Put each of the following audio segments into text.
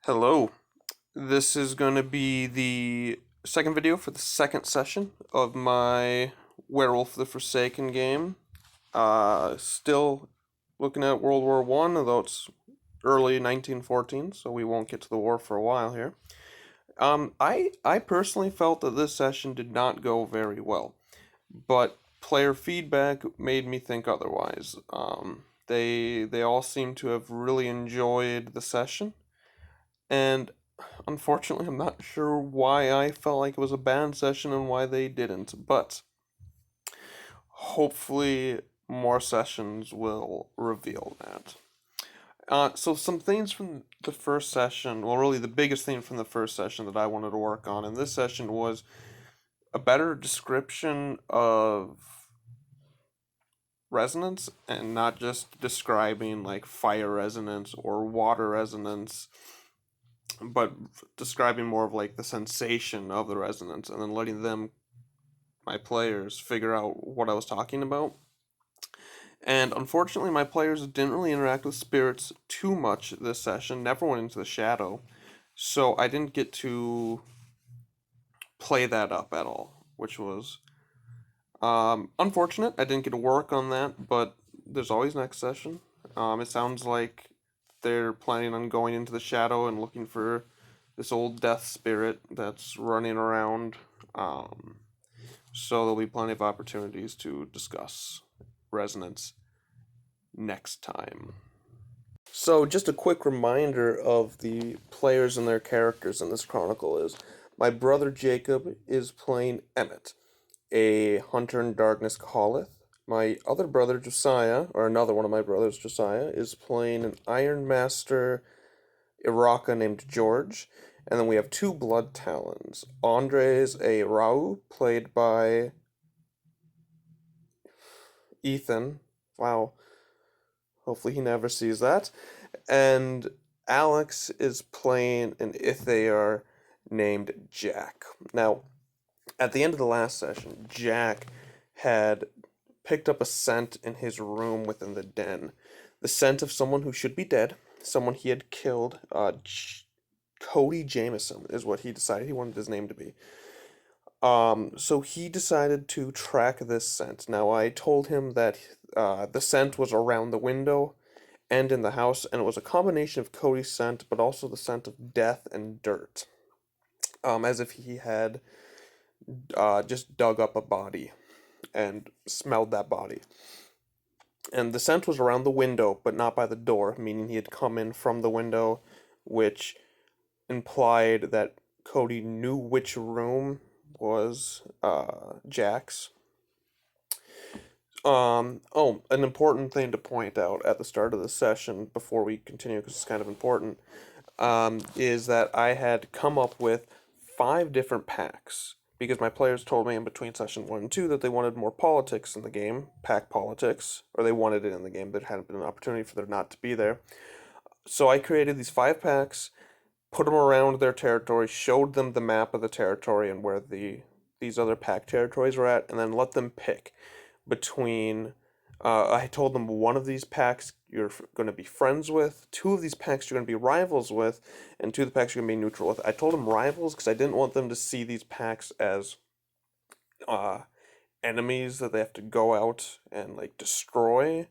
Hello. This is going to be the second video for the second session of my Werewolf the Forsaken game. Still looking at World War One, although it's early 1914, so we won't get to the war for a while here. I personally felt that this session did not go very well, but player feedback made me think otherwise. They all seem to have really enjoyed the session, and unfortunately, I'm not sure why I felt like it was a bad session and why they didn't, but hopefully more sessions will reveal that. So some things from the first session, well, really the biggest thing from the first session that I wanted to work on in this session was a better description of resonance and not just describing like fire resonance or water resonance, but describing more of like the sensation of the resonance and then letting them, my players, figure out what I was talking about. And unfortunately, my players didn't really interact with spirits too much this session, never went into the shadow, so I didn't get to play that up at all, which was unfortunate. I didn't get to work on that, but there's always next session. It sounds like they're planning on going into the shadow and looking for this old death spirit that's running around. So there'll be plenty of opportunities to discuss resonance next time. So just a quick reminder of the players and their characters in this chronicle is my brother Jacob is playing Emmett, a hunter in darkness calleth. My other brother Josiah, or another one of my brothers Josiah, is playing an Iron Master Iraka named George. And then we have two Blood Talons. Andres a Rau, played by Ethan. Wow. Hopefully he never sees that. And Alex is playing an Ithaear named Jack. Now, at the end of the last session, Jack had picked up a scent in his room within the den. The scent of someone who should be dead, someone he had killed. Cody Jameson is what he decided he wanted his name to be. So he decided to track this scent. Now, I told him that the scent was around the window and in the house, and it was a combination of Cody's scent, but also the scent of death and dirt. As if he had just dug up a body and smelled that body. And the scent was around the window, but not by the door, meaning he had come in from the window, which implied that Cody knew which room was Jack's. An important thing to point out at the start of the session before we continue, because it's kind of important, is that I had come up with 5 different packs, because my players told me in between session 1 and 2 that they wanted more politics in the game, pack politics, or they wanted it in the game. There hadn't been an opportunity for there not to be there. So I created these 5 packs, put them around their territory, showed them the map of the territory and where these other pack territories were at, and then let them pick between. I told them one of these packs you're going to be friends with, 2 of these packs you're going to be rivals with, and 2 of the packs you're going to be neutral with. I told them rivals because I didn't want them to see these packs as enemies that they have to go out and like destroy,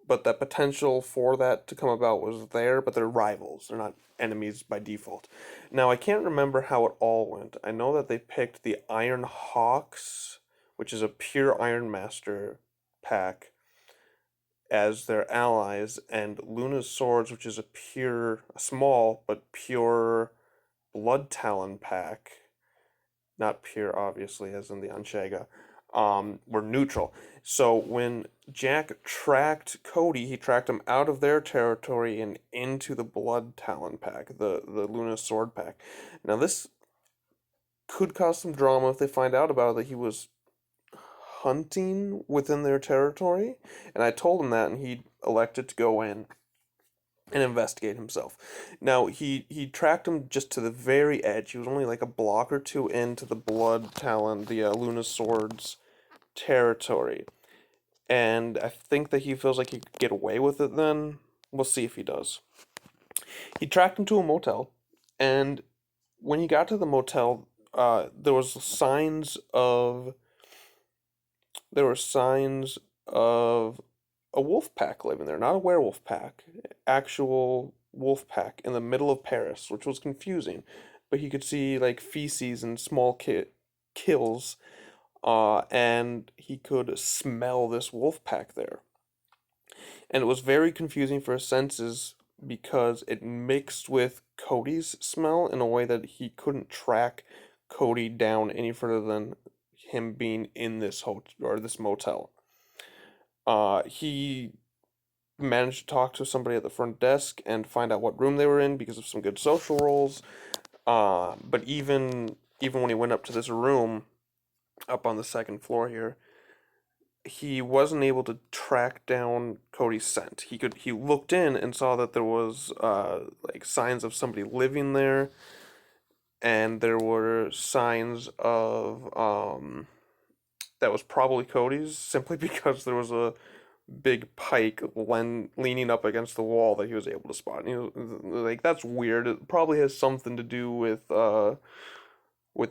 but that potential for that to come about was there, but they're rivals. They're not enemies by default. Now, I can't remember how it all went. I know that they picked the Iron Hawks, which is a pure Iron Master pack, as their allies, and Luna's Swords, which is a small, but pure Blood Talon pack, not pure, obviously, as in the Anshaga, were neutral. So when Jack tracked Cody, he tracked him out of their territory and into the Blood Talon pack, the Luna Sword pack. Now this could cause some drama if they find out about it, that he was hunting within their territory, and I told him that, and he elected to go in and investigate himself. Now, he tracked him just to the very edge. He was only like a block or 2 into the Blood Talon, the Luna Swords territory. And I think that he feels like he could get away with it then. We'll see if he does. He tracked him to a motel, and when he got to the motel, there was signs of a wolf pack living there, not a werewolf pack, actual wolf pack in the middle of Paris, which was confusing. But he could see like feces and small kills, and he could smell this wolf pack there. And it was very confusing for his senses because it mixed with Cody's smell in a way that he couldn't track Cody down any further than him being in this hotel or this motel. He managed to talk to somebody at the front desk and find out what room they were in because of some good social roles. But even when he went up to this room up on the second floor here, he wasn't able to track down Cody's scent. He looked in and saw that there was like signs of somebody living there, and there were signs of that was probably Cody's simply because there was a big pike leaning up against the wall that he was able to spot. You know, like that's weird. It probably has something to do with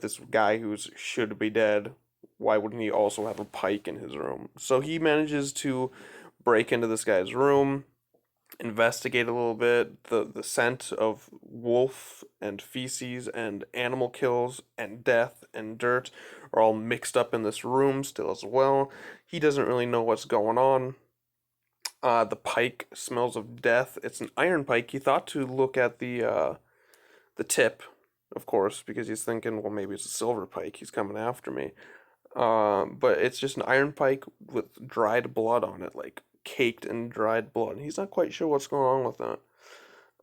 this guy who should be dead. Why wouldn't he also have a pike in his room? So he manages to break into this guy's room, investigate a little bit. The scent of wolf and feces and animal kills and death and dirt are all mixed up in this room still as well. He doesn't really know what's going on. The pike smells of death. It's an iron pike. He thought to look at the tip, of course, because he's thinking, well, maybe it's a silver pike. He's coming after me. But it's just an iron pike with dried blood on it, like caked in dried blood. He's not quite sure what's going on with that.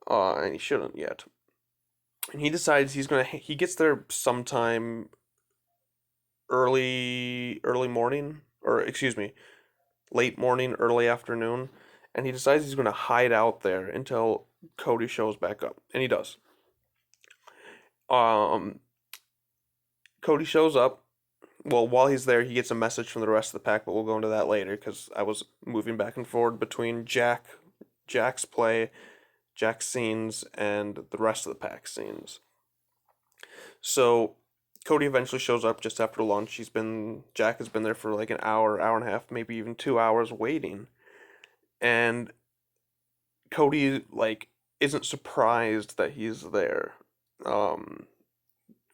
And he shouldn't yet. And he decides he gets there sometime early morning, or excuse me, late morning, early afternoon, and he decides he's gonna hide out there until Cody shows back up, and he does. Um, Cody shows up. Well, while he's there, he gets a message from the rest of the pack, but we'll go into that later because I was moving back and forward between Jack's play, Jack's scenes, and the rest of the pack scenes. So Cody eventually shows up just after lunch. Jack has been there for like an hour, hour and a half, maybe even 2 hours waiting, and Cody like isn't surprised that he's there. Um,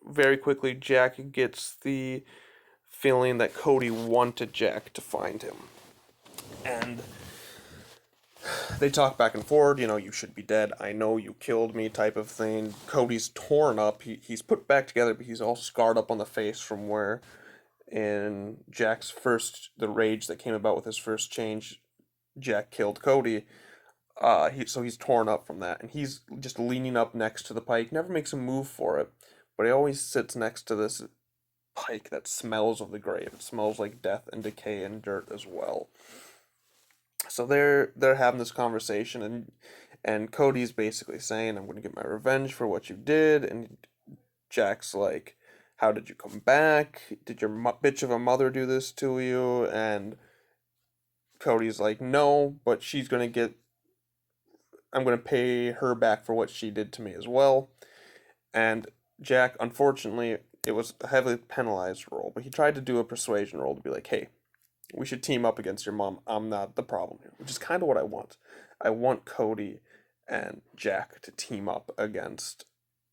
Very quickly, Jack gets the feeling that Cody wanted Jack to find him. And they talk back and forward, you should be dead, I know you killed me type of thing. Cody's torn up. He's put back together, but he's all scarred up on the face from where in the rage that came about with his first change, Jack killed Cody. So he's torn up from that, and he's just leaning up next to the pike, never makes a move for it, but he always sits next to this pike that smells of the grave. It smells like death and decay and dirt as well. So they're having this conversation, and Cody's basically saying, "I'm going to get my revenge for what you did," and Jack's like, "How did you come back? Did your bitch of a mother do this to you?" And Cody's like, "No, but I'm going to pay her back for what she did to me as well." And Jack, unfortunately, it was a heavily penalized role, but he tried to do a persuasion role to be like, "Hey, we should team up against your mom. I'm not the problem here," which is kind of what I want. I want Cody and Jack to team up against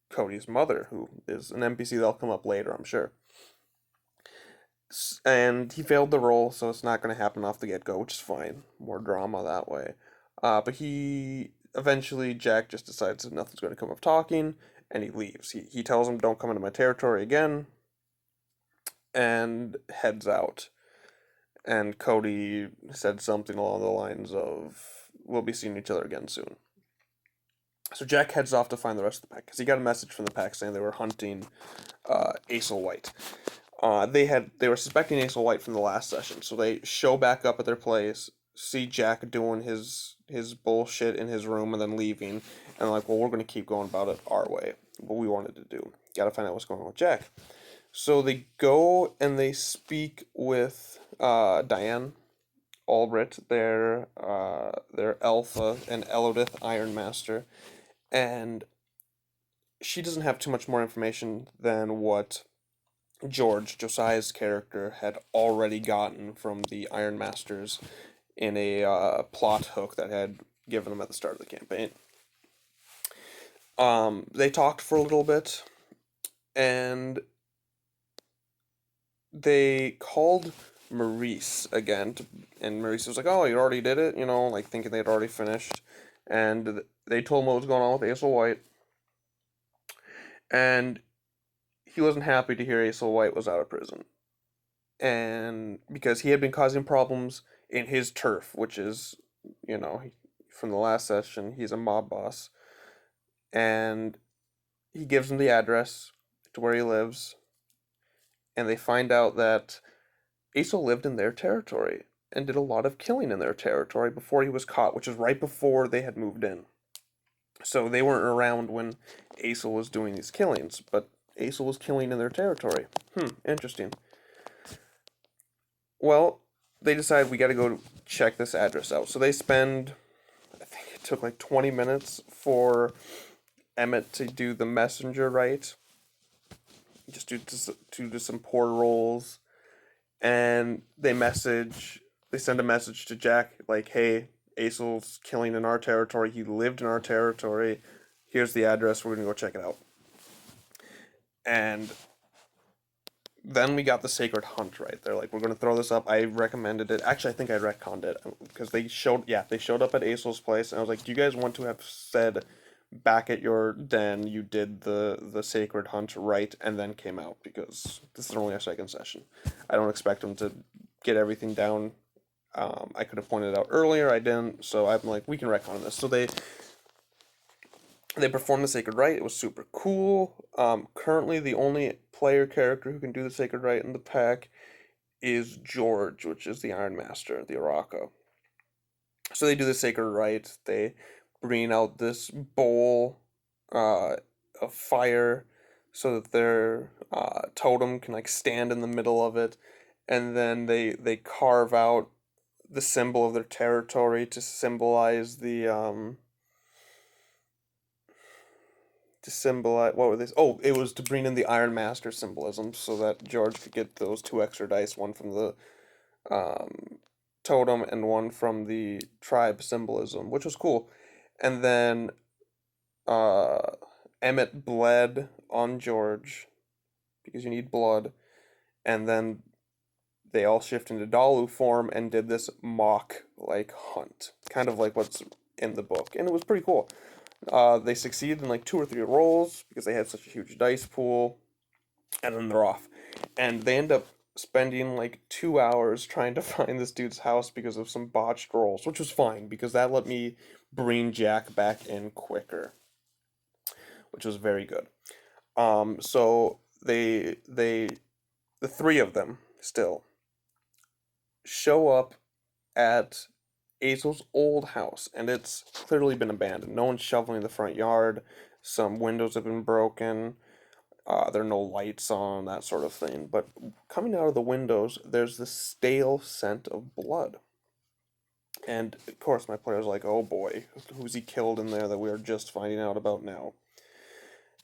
Cody's mother, who is an NPC that'll come up later, I'm sure. And he failed the role, so it's not going to happen off the get go, which is fine. More drama that way. But eventually, Jack just decides that nothing's going to come of talking, and he leaves. He tells him, "Don't come into my territory again," and heads out. And Cody said something along the lines of, "We'll be seeing each other again soon." So Jack heads off to find the rest of the pack because he got a message from the pack saying they were hunting Acel White. They were suspecting Acel White from the last session, so they show back up at their place, see Jack doing his bullshit in his room and then leaving, and like, well, we're gonna keep going about it our way. What we wanted to do. Gotta find out what's going on with Jack. So they go and they speak with Diane Albrecht, their Alpha and Elodith Ironmaster, and she doesn't have too much more information than what Josiah's character, had already gotten from the Iron Masters in a plot hook that had given them at the start of the campaign. They talked for a little bit, and they called Maurice again, and Maurice was like, "Oh, you already did it," like thinking they'd already finished. And they told him what was going on with Aesel White, and he wasn't happy to hear Aesel White was out of prison, and because he had been causing problems in his turf, which is, from the last session, he's a mob boss, and he gives them the address to where he lives, and they find out that Aesel lived in their territory and did a lot of killing in their territory before he was caught, which is right before they had moved in. So they weren't around when Aesel was doing these killings, but Aesel was killing in their territory. Interesting. Well, they decide we gotta go check this address out. So they spend, I think it took like 20 minutes for Emmett to do the messenger right. Just to do some poor rolls. And they send a message to Jack, like, hey, Aesel's killing in our territory. He lived in our territory. Here's the address. We're going to go check it out. And then we got the Sacred Hunt right. They're like, we're going to throw this up. I recommended it. Actually, I think I retconned it. Because they showed up at Aesel's place. And I was like, do you guys want to have said back at your den you did the Sacred Hunt right and then came out? Because this is only our second session. I don't expect them to get everything down. I could have pointed it out earlier. I didn't. So I'm like, we can retcon this. So they performed the Sacred Rite. It was super cool. Currently, the only player character who can do the Sacred Rite in the pack is George, which is the Iron Master, the Araka. So they do the Sacred Rite. They bring out this bowl of fire so that their totem can like stand in the middle of it, and then they carve out the symbol of their territory to symbolize what were these? Oh, it was to bring in the Iron Master symbolism so that George could get those 2 extra dice, one from the totem and one from the tribe symbolism, which was cool. And then Emmett bled on George because you need blood, and then they all shift into Dalu form and did this mock like hunt, kind of like what's in the book, and it was pretty cool. They succeeded in like 2 or 3 rolls because they had such a huge dice pool, and then they're off, and they end up spending like 2 hours trying to find this dude's house because of some botched rolls, which was fine because that let me bring Jack back in quicker, which was very good. So the 3 of them still show up at Azel's old house, and it's clearly been abandoned. No one's shoveling the front yard. Some windows have been broken. There are no lights on, that sort of thing. But coming out of the windows, there's this stale scent of blood. And, of course, my player's like, oh boy, who's he killed in there that we are just finding out about now?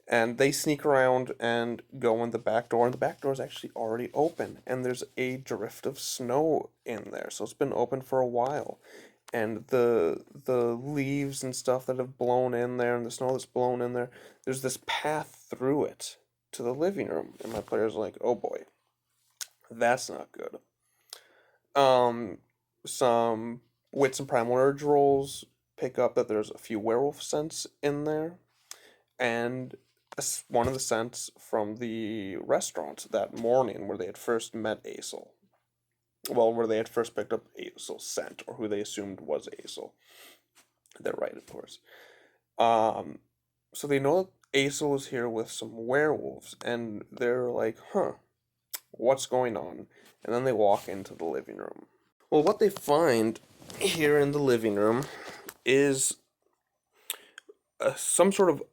And they sneak around and go in the back door, and the back door is actually already open, and there's a drift of snow in there, so it's been open for a while. And the leaves and stuff that have blown in there, and the snow that's blown in there, there's this path through it to the living room, and my player's like, oh boy, that's not good. Some Wits and Primal Urge rolls pick up that there's a few werewolf scents in there, and one of the scents from the restaurant that morning where they had first met Aesel. Well, where they had first picked up Aesel's scent, or who they assumed was Aesel. They're right, of course. So they know that Aesel is here with some werewolves, and they're like, huh, what's going on? And then they walk into the living room. Well, what they find here in the living room is some sort of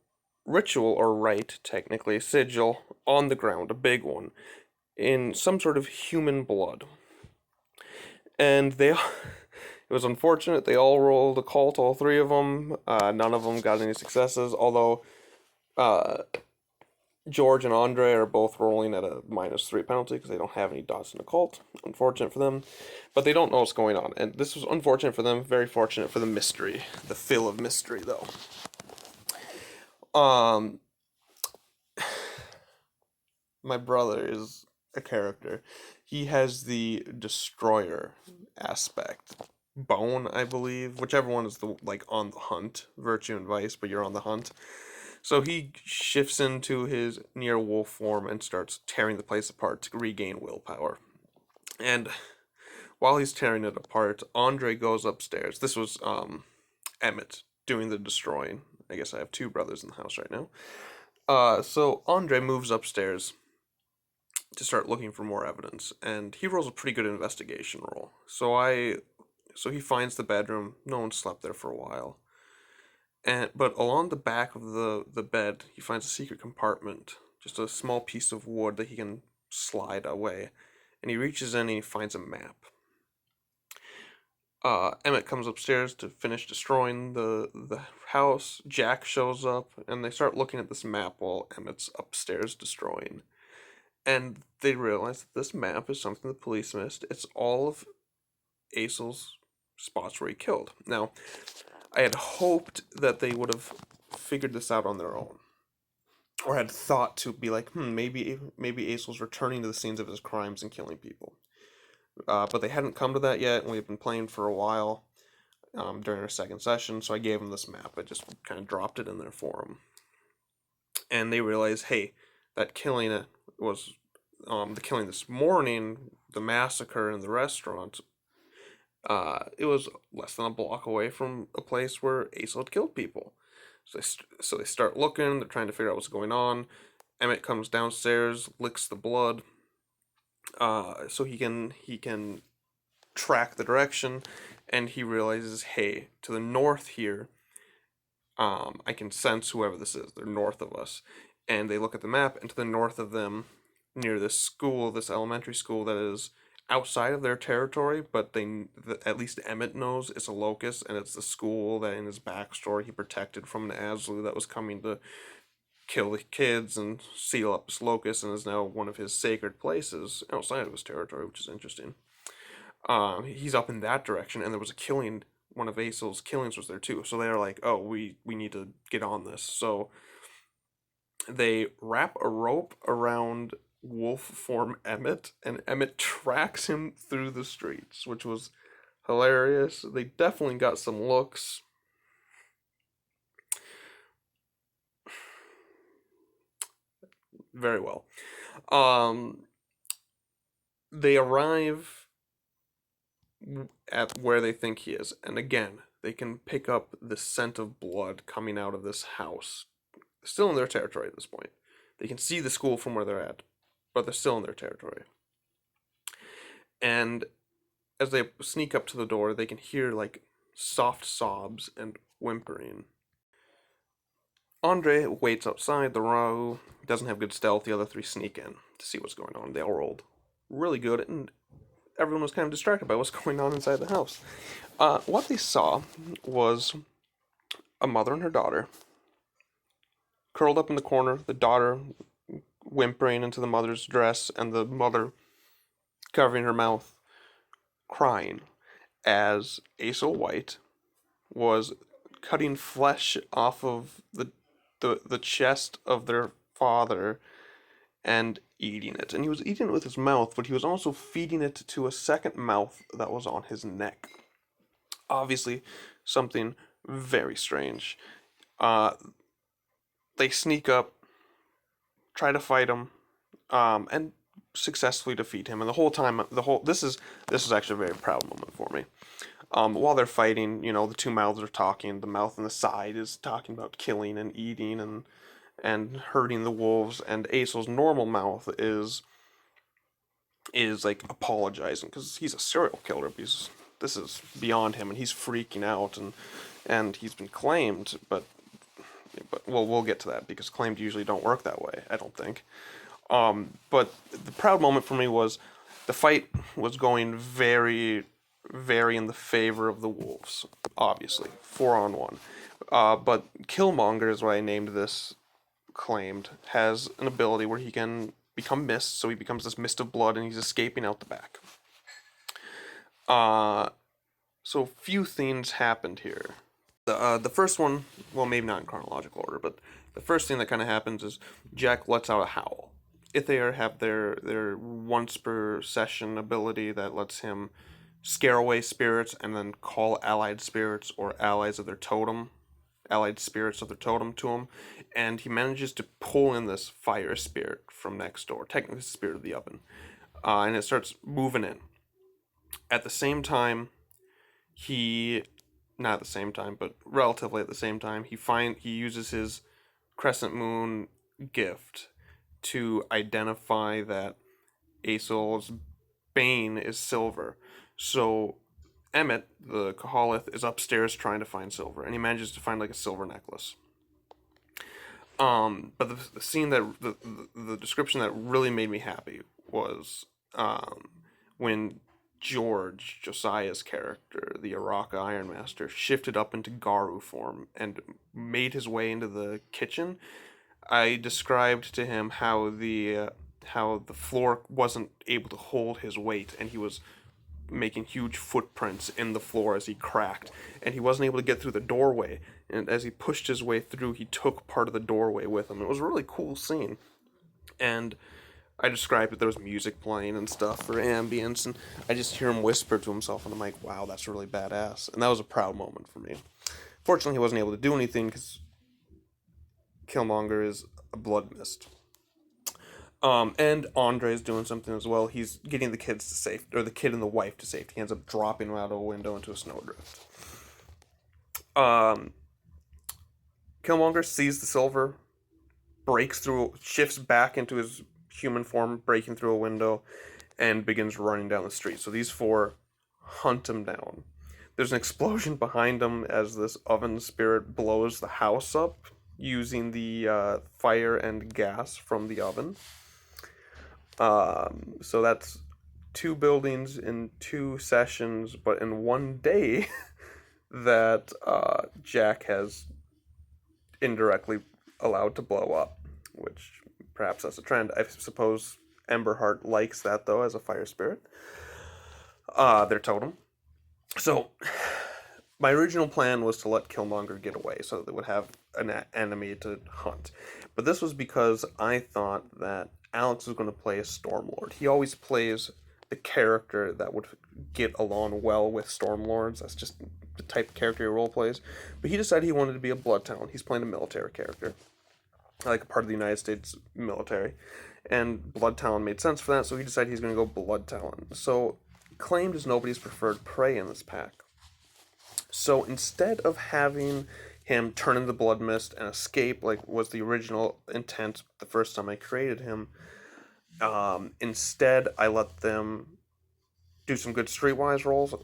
ritual or rite, technically, sigil on the ground, a big one, in some sort of human blood. And it was unfortunate. They all rolled a cult, all three of them. None of them got any successes, although uh, George and Andre are both rolling at a -3 penalty because they don't have any dots in the cult. Unfortunate for them. But they don't know what's going on. And this was unfortunate for them, very fortunate for the mystery. The fill of mystery, though. Um, my brother is a character. He has the destroyer aspect. Bone, I believe. Whichever one is the, like, on the hunt. Virtue and Vice, but you're on the hunt. So he shifts into his near wolf form and starts tearing the place apart to regain willpower. And while he's tearing it apart, Andre goes upstairs. This was Emmett doing the destroying. I guess I have two brothers in the house right now. So Andre moves upstairs to start looking for more evidence, and he rolls a pretty good investigation roll. So he finds the bedroom. No one slept there for a while. But along the back of the bed, he finds a secret compartment, just a small piece of wood that he can slide away. And he reaches in and he finds a map. Emmett comes upstairs to finish destroying the house. Jack shows up, and they start looking at this map while Emmett's upstairs destroying. And they realize that this map is something the police missed. It's all of Aesel's spots where he killed. Now, I had hoped that they would have figured this out on their own, or had thought to be like, maybe Aesel's returning to the scenes of his crimes and killing people. But they hadn't come to that yet, and we've been playing for a while during our second session, so I gave them this map. I just kind of dropped it in there for them. And they realized, hey, that killing was the killing this morning, the massacre in the restaurant. It was less than a block away from a place where Aesel had killed people. So they start looking. They're trying to figure out what's going on. Emmett comes downstairs, licks the blood, so he can track the direction, and he realizes, hey, to the north here, I can sense whoever this is. They're north of us, and they look at the map, and to the north of them, near this school, this elementary school that is outside of their territory, but at least Emmett knows it's a locust, and it's the school that in his backstory he protected from an Aslu that was coming to kill the kids and seal up his locust, and is now one of his sacred places outside of his territory, which is interesting. He's up in that direction, and there was a killing. One of Aesel's killings was there too, so they're like, oh, we need to get on this. So they wrap a rope around wolf form Emmett, and Emmett tracks him through the streets, which was hilarious. They definitely got some looks. Very well. They arrive at where they think he is, and again, they can pick up the scent of blood coming out of this house. Still in their territory at this point. They can see the school from where they're at, but they're still in their territory. And as they sneak up to the door, they can hear like soft sobs and whimpering. Andre waits outside the row, doesn't have good stealth. The other three sneak in to see what's going on. They all rolled really good, and everyone was kind of distracted by what's going on inside the house. What they saw was a mother and her daughter curled up in the corner, the daughter whimpering into the mother's dress, and the mother covering her mouth, crying, as Aesel White was cutting flesh off of the chest of their father and eating it. And he was eating it with his mouth, but he was also feeding it to a second mouth that was on his neck. Obviously, something very strange. They sneak up, try to fight him, and successfully defeat him. And the whole time, this is actually a very proud moment for me. While they're fighting, the two mouths are talking. The mouth on the side is talking about killing and eating and hurting the wolves, and Aesel's normal mouth is like apologizing because he's a serial killer. This is beyond him, and he's freaking out, and he's been claimed, but we'll get to that because claimed usually don't work that way, I don't think. But the proud moment for me was the fight was going very very in the favor of the wolves, obviously, 4-on-1. But Killmonger is what I named this, claimed, has an ability where he can become mist, so he becomes this mist of blood and he's escaping out the back. So few things happened here. The first one, well, maybe not in chronological order, but the first thing that kind of happens is Jack lets out a howl. Ithair have their once per session ability that lets him scare away spirits and then call allied spirits or allies of their totem, allied spirits of their totem to him, and he manages to pull in this fire spirit from next door, technically the spirit of the oven, and it starts moving in. At the same time, not at the same time, but relatively at the same time, he uses his crescent moon gift to identify that Aesol's bane is silver. So Emmett, the Kahalith, is upstairs trying to find silver, and he manages to find like a silver necklace. But the scene that the description that really made me happy was when Josiah's character, the Araka Ironmaster, shifted up into Garu form and made his way into the kitchen. I described to him how the floor wasn't able to hold his weight, and he was making huge footprints in the floor as he cracked, and he wasn't able to get through the doorway. And as he pushed his way through, he took part of the doorway with him. It was a really cool scene, and I described that there was music playing and stuff for ambience, and I just hear him whisper to himself, and I'm like, wow, that's really badass. And that was a proud moment for me. Fortunately, he wasn't able to do anything because Killmonger is a blood mist. And Andre's doing something as well. He's getting the kids to safety, or the kid and the wife to safety. He ends up dropping them out of a window into a snowdrift. Killmonger sees the silver, breaks through, shifts back into his human form, breaking through a window, and begins running down the street. So these four hunt him down. There's an explosion behind him as this oven spirit blows the house up using the fire and gas from the oven. So that's 2 buildings in 2 sessions, but in 1 day that Jack has indirectly allowed to blow up, which perhaps that's a trend. I suppose Emberheart likes that, though, as a fire spirit. Their totem. So, my original plan was to let Killmonger get away so that they would have an enemy to hunt. But this was because I thought that Alex was going to play a Stormlord. He always plays the character that would get along well with Stormlords. That's just the type of character he role plays. But he decided he wanted to be a Blood Talon. He's playing a military character, like a part of the United States military. And Blood Talon made sense for that, so he decided he's going to go Blood Talon. So, claimed as nobody's preferred prey in this pack. So instead of having him turn into Blood Mist and escape, like was the original intent the first time I created him, instead I let them do some good streetwise rolls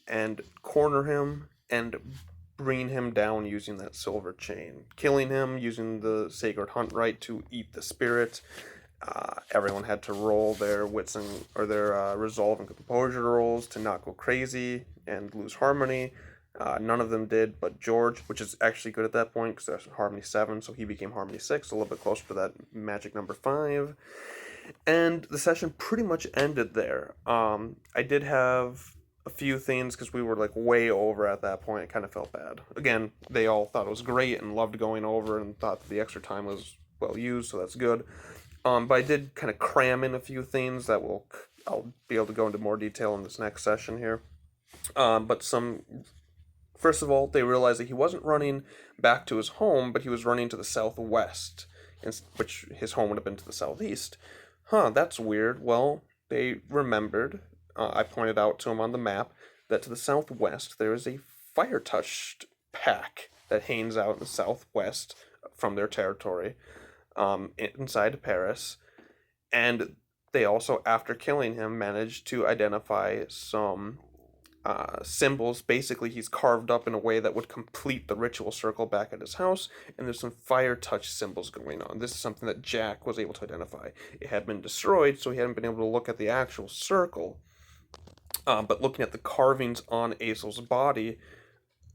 and corner him and bring him down using that silver chain. Killing him using the Sacred Hunt Right to eat the spirit. Everyone had to roll their wits or their resolve and composure rolls to not go crazy and lose harmony. None of them did, but George, which is actually good at that point because that's Harmony 7, so he became Harmony 6, a little bit closer to that magic number 5. And the session pretty much ended there. I did have a few things because we were like way over at that point. It kind of felt bad. Again, they all thought it was great and loved going over and thought that the extra time was well used, so that's good. But I did kind of cram in a few things that I'll be able to go into more detail in this next session here. First of all, they realized that he wasn't running back to his home, but he was running to the southwest, which his home would have been to the southeast. That's weird. Well, they remembered, I pointed out to him on the map, that to the southwest there is a fire-touched pack that hangs out in the southwest from their territory, inside Paris. And they also, after killing him, managed to identify some symbols. Basically, he's carved up in a way that would complete the ritual circle back at his house, and there's some fire touch symbols going on. This is something that Jack was able to identify. It had been destroyed, so he hadn't been able to look at the actual circle. But looking at the carvings on Azel's body,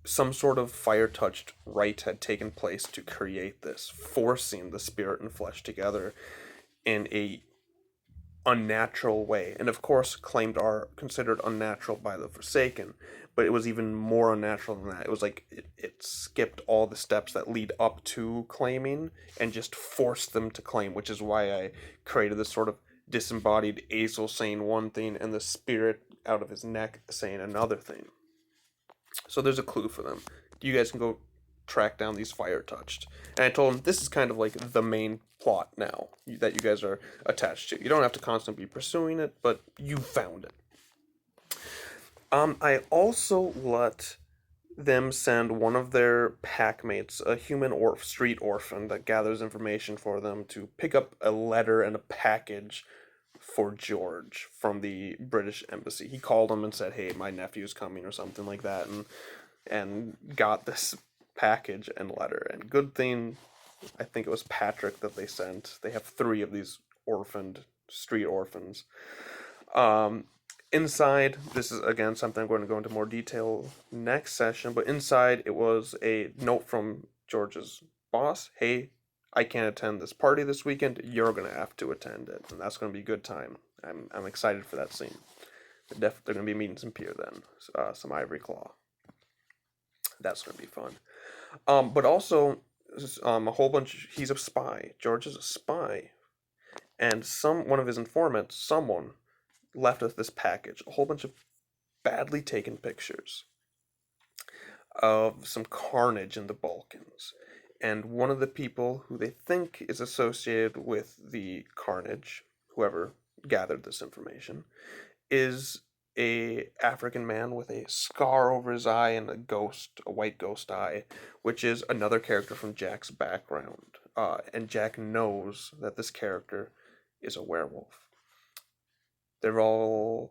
some sort of fire-touched rite had taken place to create this, forcing the spirit and flesh together in a unnatural way, and of course claimed are considered unnatural by the Forsaken, but it was even more unnatural than that. It was like it skipped all the steps that lead up to claiming and just forced them to claim, which is why I created this sort of disembodied Azel saying one thing and the spirit out of his neck saying another thing. So there's a clue for them. You guys can go track down these fire touched. And I told them this is kind of like the main plot now that you guys are attached to. You don't have to constantly be pursuing it, but you found it. I also let them send one of their packmates, a human street orphan that gathers information for them, to pick up a letter and a package for George from the British embassy. He called him and said, "Hey, my nephew's coming," or something like that, and got this package and letter. And good thing, I think it was Patrick that they sent. They have 3 of these orphaned street orphans. Inside, this is again something I'm going to go into more detail next session, but inside it was a note from George's boss. "Hey, I can't attend this party this weekend. You're going to have to attend it." And that's going to be a good time. I'm excited for that scene. They're going to be meeting some Pier then. Some Ivory Claw. That's going to be fun. But also, a whole bunch... He's a spy. George is a spy. And one of his informants, someone, left us this package. A whole bunch of badly taken pictures of some carnage in the Balkans. And one of the people who they think is associated with the carnage, whoever gathered this information, is a African man with a scar over his eye and a white ghost eye, which is another character from Jack's background. And Jack knows that this character is a werewolf. They're all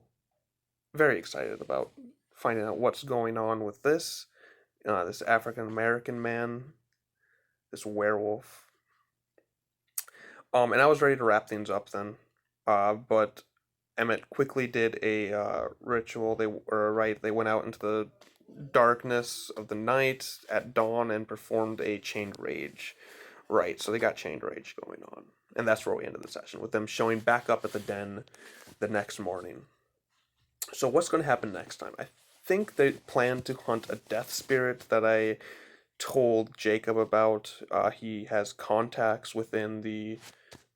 very excited about finding out what's going on with this African American man, this werewolf. And I was ready to wrap things up then, but Emmett quickly did a ritual. They went out into the darkness of the night at dawn and performed a chained rage. Right, so they got chained rage going on, and that's where we ended the session, with them showing back up at the den the next morning. So what's going to happen next time? I think they plan to hunt a death spirit that I told Jacob about. He has contacts within the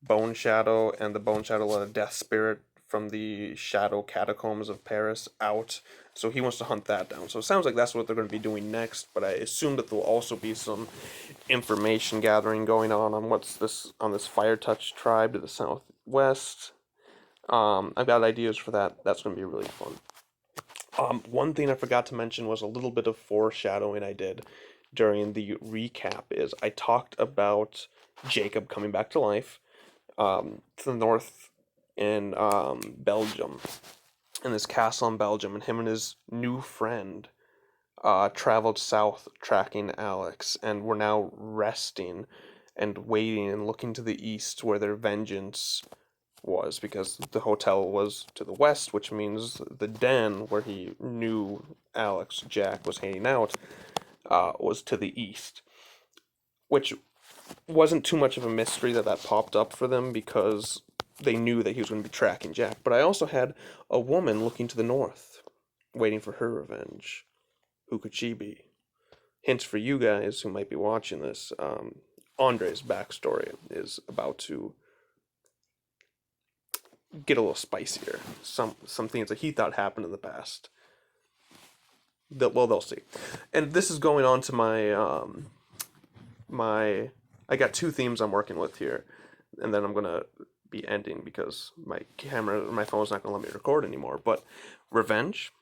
Bone Shadow, and the Bone Shadow let a death spirit from the Shadow Catacombs of Paris out, so he wants to hunt that down. So it sounds like that's what they're going to be doing next, but I assume that there'll also be some information gathering going on this Fire Touch tribe to the southwest. I've got ideas for that. That's going to be really fun. One thing I forgot to mention was a little bit of foreshadowing I did during the recap is I talked about Jacob coming back to life to the north in Belgium, in this castle in Belgium, and him and his new friend traveled south tracking Alex, and were now resting and waiting and looking to the east where their vengeance was, because the hotel was to the west, which means the den where he knew Jack was hanging out was to the east, which wasn't too much of a mystery that popped up for them, because they knew that he was going to be tracking Jack. But I also had a woman looking to the north, waiting for her revenge. Who could she be? Hint for you guys who might be watching this, Andre's backstory is about to get a little spicier. Some things that he thought happened in the past. They'll see. And this is going on to my I got 2 themes I'm working with here, and then I'm gonna be ending because my phone's not gonna let me record anymore. But revenge.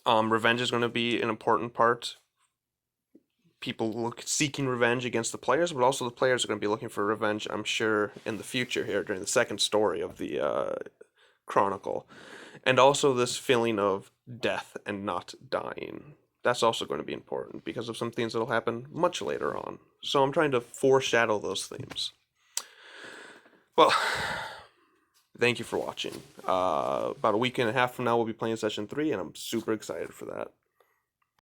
Revenge is going to be an important part. People seeking revenge against the players, but also the players are going to be looking for revenge, I'm sure, in the future here during the second story of the Chronicle. And also this feeling of death and not dying. That's also going to be important because of some things that will happen much later on. So I'm trying to foreshadow those themes. Well, thank you for watching. About a week and a half from now, we'll be playing session 3, and I'm super excited for that.